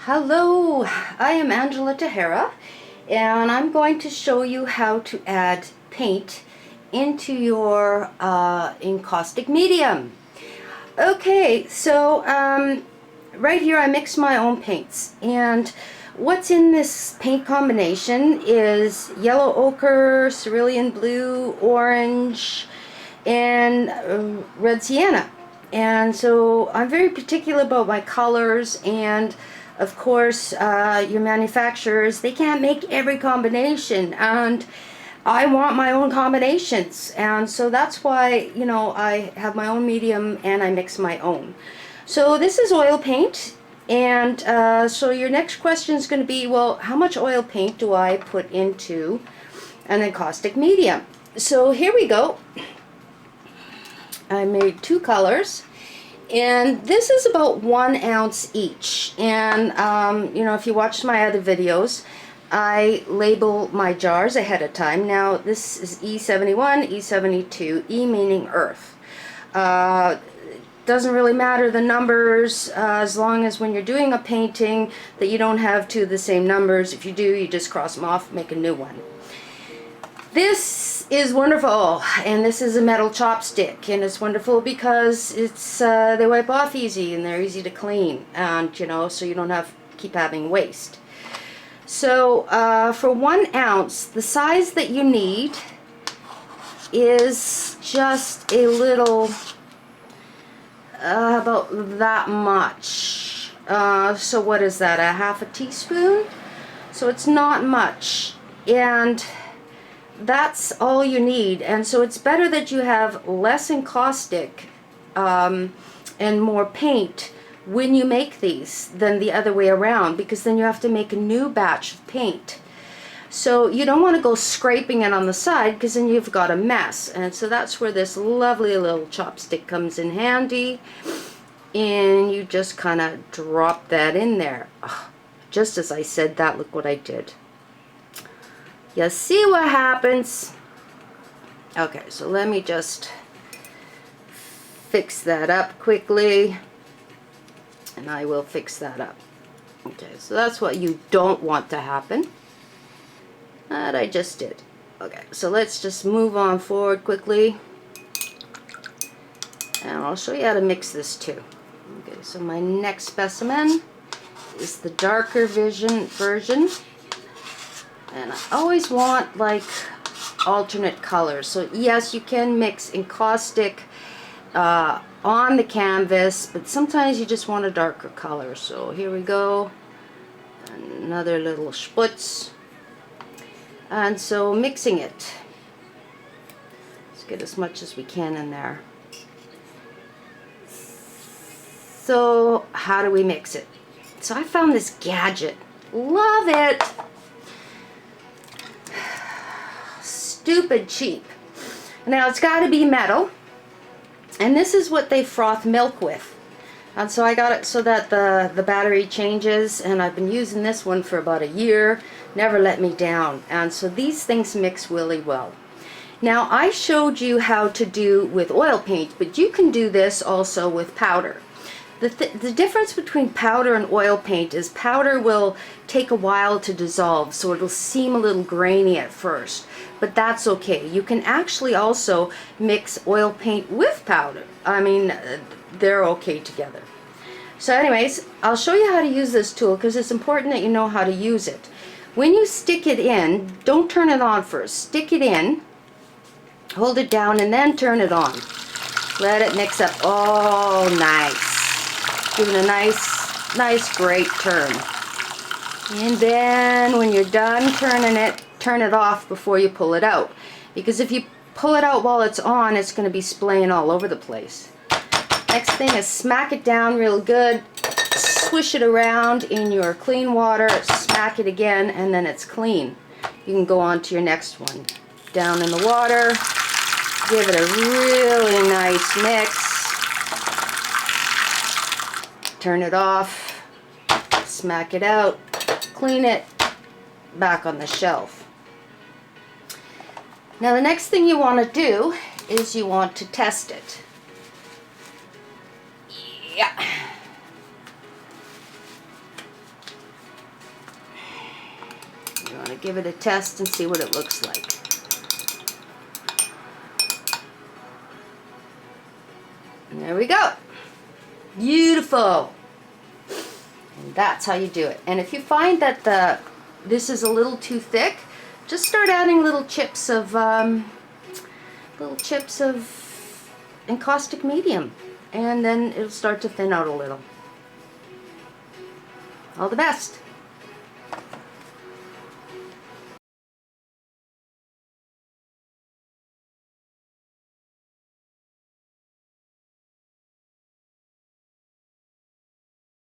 Hello, I am Angela Tahara, and I'm going to show you how to add paint into your encaustic medium. Okay, so right here I mix my own paints, and what's in this paint combination is yellow ochre, cerulean blue, orange, and red sienna. And so I'm very particular about my colors, and of course your manufacturers, they can't make every combination, and I want my own combinations, and so that's why, you know, I have my own medium and I mix my own. So this is oil paint, and so your next question is going to be, well, how much oil paint do I put into an encaustic medium? So here we go. I made two colors, and this is about 1 ounce each. And you know, if you watched my other videos, I label my jars ahead of time. Now this is E71, E72, E meaning earth. Doesn't really matter the numbers, as long as when you're doing a painting that you don't have two of the same numbers. If you do, you just cross them off, make a new one. This is wonderful, and this is a metal chopstick, and it's wonderful because it's they wipe off easy and they're easy to clean, and you know, so you don't have keep having waste. So for 1 ounce, the size that you need is just a little about that much. So what is that, a half a teaspoon? So it's not much, and that's all you need. And so it's better that you have less encaustic and more paint when you make these than the other way around, because then you have to make a new batch of paint. So you don't want to go scraping it on the side, because then you've got a mess. And so that's where this lovely little chopstick comes in handy, and you just kind of drop that in there. Oh, just as I said that, look what I did. You see what happens? Okay, so let me just fix that up quickly, and I will fix that up. Okay, so that's what you don't want to happen. That I just did. Okay, so let's just move on forward quickly, and I'll show you how to mix this too. Okay, so my next specimen is the darker version. And I always want like alternate colors. So yes, you can mix encaustic on the canvas, but sometimes you just want a darker color. So here we go. Another little sputz. And so mixing it. Let's get as much as we can in there. So how do we mix it? So I found this gadget. Love it. Stupid cheap. Now it's got to be metal, and this is what they froth milk with, and so I got it so that the battery changes, and I've been using this one for about a year, never let me down, and so these things mix really well. Now I showed you how to do with oil paint, but you can do this also with powder. The difference between powder and oil paint is powder will take a while to dissolve, so it'll seem a little grainy at first, but that's okay. You can actually also mix oil paint with powder. I mean, they're okay together. So anyways, I'll show you how to use this tool, because it's important that you know how to use it. When you stick it in, don't turn it on first. Stick it in, hold it down, and then turn it on. Let it mix up. Oh, nice. Give it a nice great turn. And then when you're done turning it, turn it off before you pull it out. Because if you pull it out while it's on, it's going to be splaying all over the place. Next thing is smack it down real good. Swish it around in your clean water. Smack it again, and then it's clean. You can go on to your next one. Down in the water. Give it a really nice mix. Turn it off, smack it out, clean it, back on the shelf. Now the next thing you want to do is you want to test it. Yeah. You want to give it a test and see what it looks like. And there we go. Beautiful. And that's how you do it. And if you find that this is a little too thick, just start adding little chips of Encaustic Medium, and then it'll start to thin out a little. All the best.